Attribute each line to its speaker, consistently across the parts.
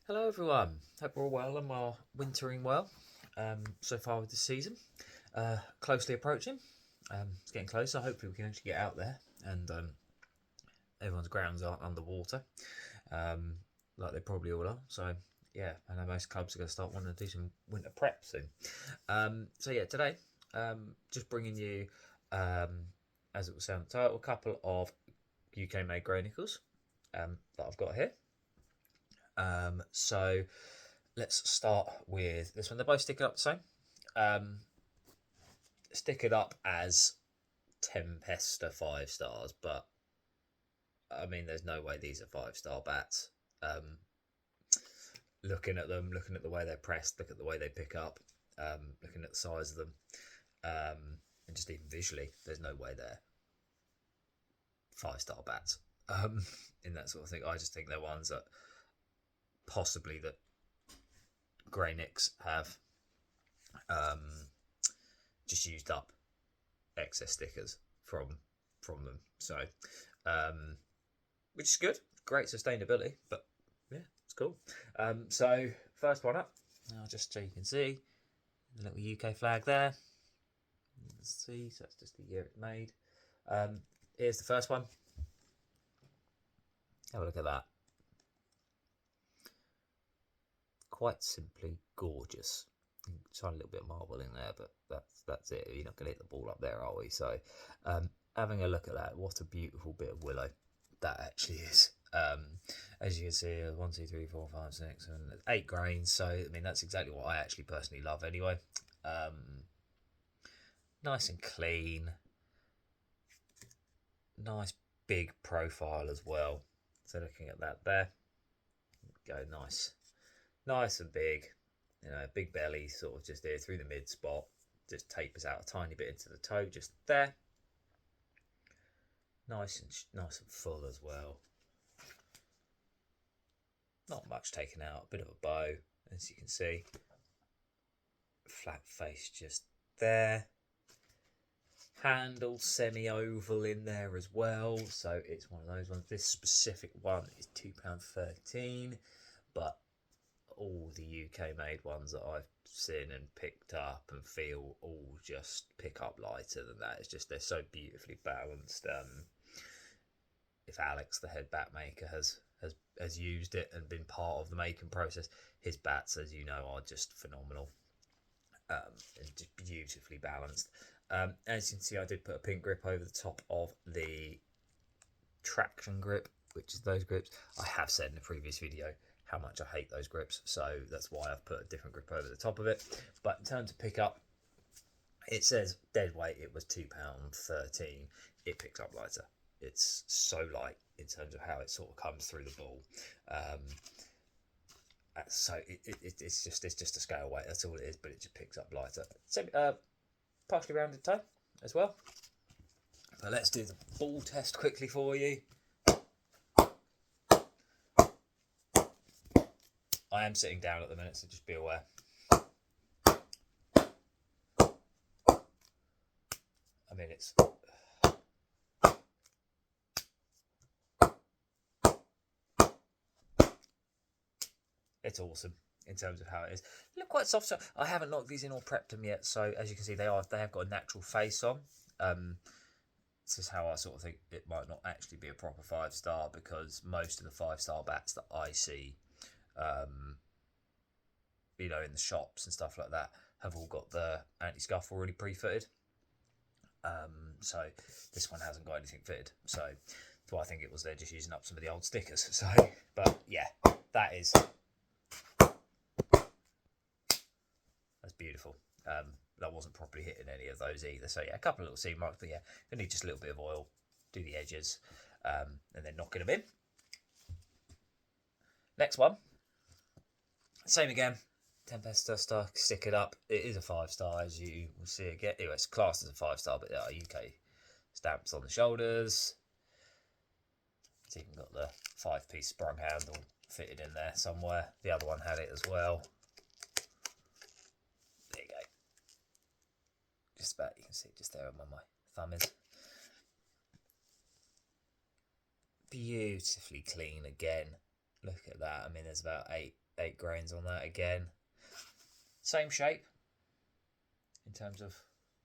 Speaker 1: Hello everyone, hope we're all well and we're wintering well so far with the season. Closely approaching, it's getting closer, hopefully we can actually get out there and everyone's grounds aren't underwater um, like they probably all are. So yeah, I know most clubs are going to start wanting to do some winter prep soon. So yeah, today just bringing you, as it will sound the title, a couple of UK made Gray Nicolls that I've got here. So let's start with this one. They're both sticking up the same. Stick it up as Tempesta 5 stars, but I mean, there's no way these are 5 star bats. Looking at them, looking at the way they're pressed, look at the way they pick up, looking at the size of them, and just even visually, there's no way they're 5 star bats in that sort of thing. I just think they're ones that possibly that Grey Nicks have just used up excess stickers from them. So, which is good, great sustainability. But yeah, it's cool. So first one up, just so you can see the little UK flag there. Let's see, so that's just the year it's made. Here's the first one. Have a look at that. Quite simply gorgeous. Try a little bit of marble in there, but that's it. You're not going to hit the ball up there, are we? So having a look at that, what a beautiful bit of willow that actually is. As you can see, 1, 2, 3, 4, 5, 6, and 8 grains. So I mean, that's exactly what I actually personally love anyway. Nice and clean, nice big profile as well. So looking at that there, go nice and big. You know, big belly sort of just there through the mid spot, just tapers out a tiny bit into the toe just there. Nice and full as well. Not much taken out, a bit of a bow, as you can see. Flat face just there. Handle semi-oval in there as well, so it's one of those ones. This specific one is £2.13, but all the UK made ones that I've seen and picked up and feel all just pick up lighter than that. It's just they're so beautifully balanced. If Alex, the head bat maker, has used it and been part of the making process, his bats, as you know, are just phenomenal. And just beautifully balanced. As you can see, I did put a pink grip over the top of the traction grip, which is those grips. I have said in a previous video how much I hate those grips, so that's why I've put a different grip over the top of it. But in terms of pickup, it says dead weight it was £2.13. It picks up lighter. It's so light in terms of how it sort of comes through the ball. So it's just a scale weight. That's all it is, but it just picks up lighter. So partially rounded toe as well. But let's do the ball test quickly for you. I am sitting down at the minute, so just be aware. I mean, it's awesome in terms of how it is. They look quite soft. So I haven't knocked these in or prepped them yet. So as you can see, they have got a natural face on. This is how I sort of think it might not actually be a proper 5 star, because most of the 5 star bats that I see, you know, in the shops and stuff like that, have all got the anti-scuff already pre-fitted. So this one hasn't got anything fitted. So I think it was they're just using up some of the old stickers. So, but yeah, that's beautiful. That wasn't properly hitting any of those either. So yeah, a couple of little seam marks, but yeah, you need just a little bit of oil, do the edges, and then knocking them in. Next one, same again. Tempesta star, stick it up. It is a 5 star, as you will see again. Anyway, it's classed as a 5 star, but there are UK stamps on the shoulders. It's even got the 5-piece sprung handle fitted in there somewhere. The other one had it as well. There you go. Just about, you can see it just there where my thumb is. Beautifully clean again. Look at that. I mean, there's about eight grains on that again. Same shape in terms of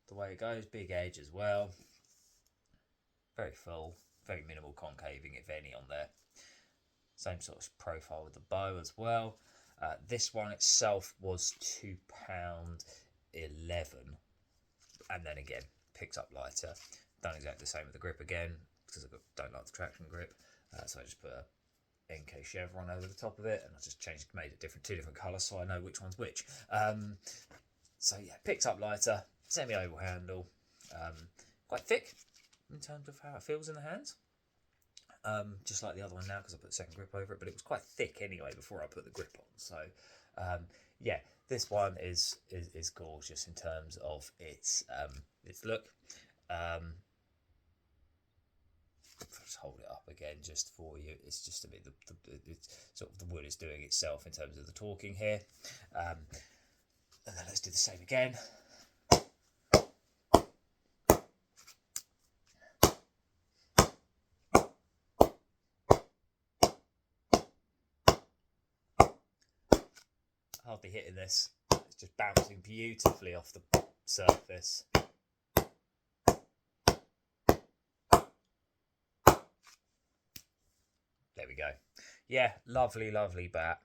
Speaker 1: the way it goes. Big edge as well. Very full. Very minimal concaving, if any, on there. Same sort of profile with the bow as well. This one itself was £2.11, and then again picks up lighter. Done exactly the same with the grip again because I don't like the traction grip, so I just put a NK chevron over the top of it, and I just made it two different colours so I know which one's which. So yeah, picked up lighter, semi-oval handle, quite thick in terms of how it feels in the hands. Just like the other one now because I put the second grip over it, but it was quite thick anyway before I put the grip on. So yeah, this one is gorgeous in terms of its look. I'll just hold it up again just for you. It's just a bit it's sort of the wood is doing itself in terms of the torquing here. And then let's do the same again. Hardly hitting this. It's just bouncing beautifully off the surface. There we go. Yeah, lovely bat.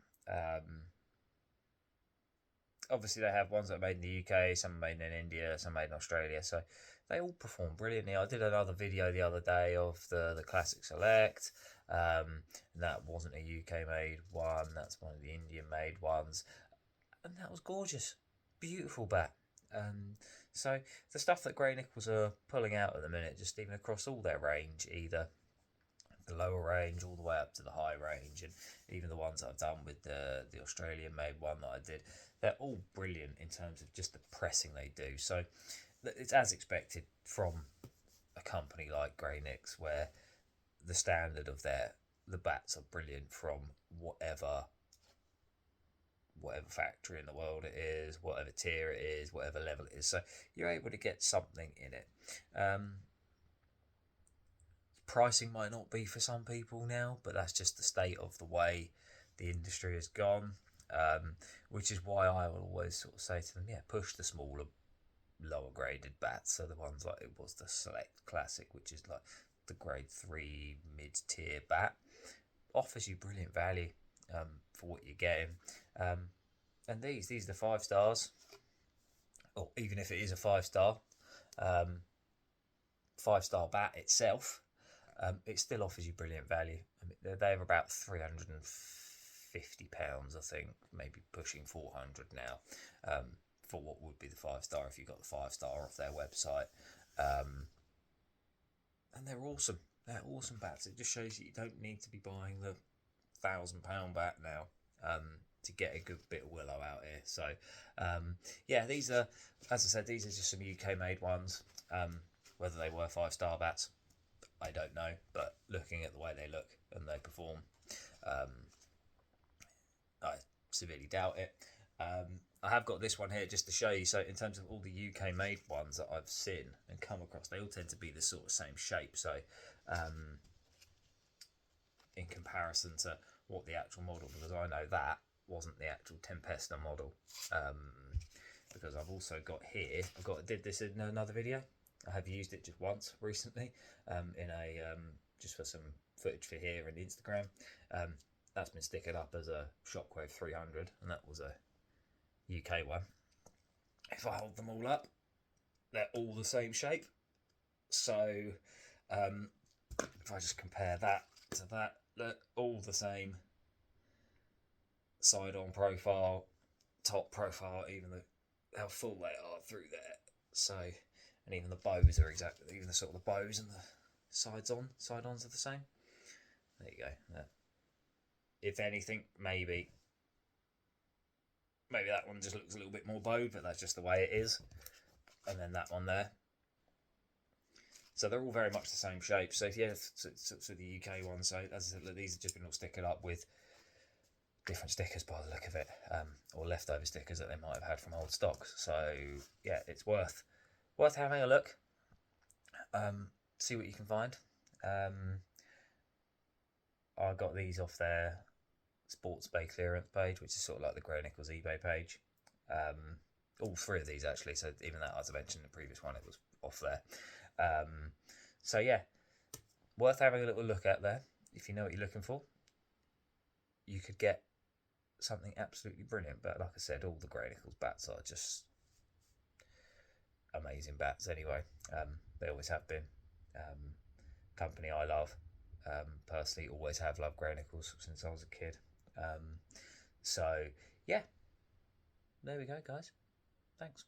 Speaker 1: Obviously they have ones that are made in the UK, some are made in India, some made in Australia, so they all perform brilliantly. I did another video the other day of the Classic Select, and that wasn't a UK made one, that's one of the Indian made ones, and that was gorgeous. Beautiful bat. So the stuff that Gray Nicolls are pulling out at the minute, just even across all their range, either the lower range all the way up to the high range, and even the ones that I've done with the Australian made one that I did, they're all brilliant in terms of just the pressing they do. So it's as expected from a company like Gray Nicolls, where the standard of the bats are brilliant from whatever factory in the world it is, whatever tier it is, whatever level it is. So you're able to get something in it. Pricing might not be for some people now, but that's just the state of the way the industry has gone, which is why I will always sort of say to them, yeah, push the smaller, lower graded bats. So the ones like it was the Select Classic, which is like the grade 3 mid-tier bat, offers you brilliant value for what you're getting. And these are the 5 stars, or even if it is a 5-star, 5-star bat itself, it still offers you brilliant value. I mean, they're about £350, I think, maybe pushing 400 now, for what would be the 5-star if you got the 5-star off their website. And they're awesome. They're awesome bats. It just shows you don't need to be buying the £1,000 bat now to get a good bit of willow out here. So yeah, these are, as I said, these are just some UK made ones. Whether they were 5-star bats, I don't know, but looking at the way they look and they perform, I severely doubt it. I have got this one here just to show you. So in terms of all the UK made ones that I've seen and come across, they all tend to be the sort of same shape. So in comparison to what the actual model, because I know that wasn't the actual Tempesta model, because I've also got here, did this in another video. I have used it just once recently, in a just for some footage for here and Instagram. That's been stickered up as a Shockwave 300, and that was a UK one. If I hold them all up, they're all the same shape. So if I just compare that to that, look, all the same side-on profile, top profile, even how full they are through there. So, and even the bows are exactly, even the sort of the bows and the side-ons are the same. There you go. Yeah. If anything, maybe that one just looks a little bit more bowed, but that's just the way it is. And then that one there. So they're all very much the same shape. So if you have so the UK one, so as I said, these have just been all stickered up with different stickers by the look of it, or leftover stickers that they might have had from old stocks. So yeah, it's worth having a look. See what you can find. I got these off there. Sports Bay clearance page, which is sort of like the Gray Nicolls eBay page. All three of these actually, so even that, as I mentioned in the previous one, it was off there. So yeah, worth having a little look at there. If you know what you're looking for, you could get something absolutely brilliant. But like I said, all the Gray Nicolls bats are just amazing bats anyway. They always have been. Company I love. Personally, always have loved Gray Nicolls since I was a kid. So yeah, there we go, guys. Thanks.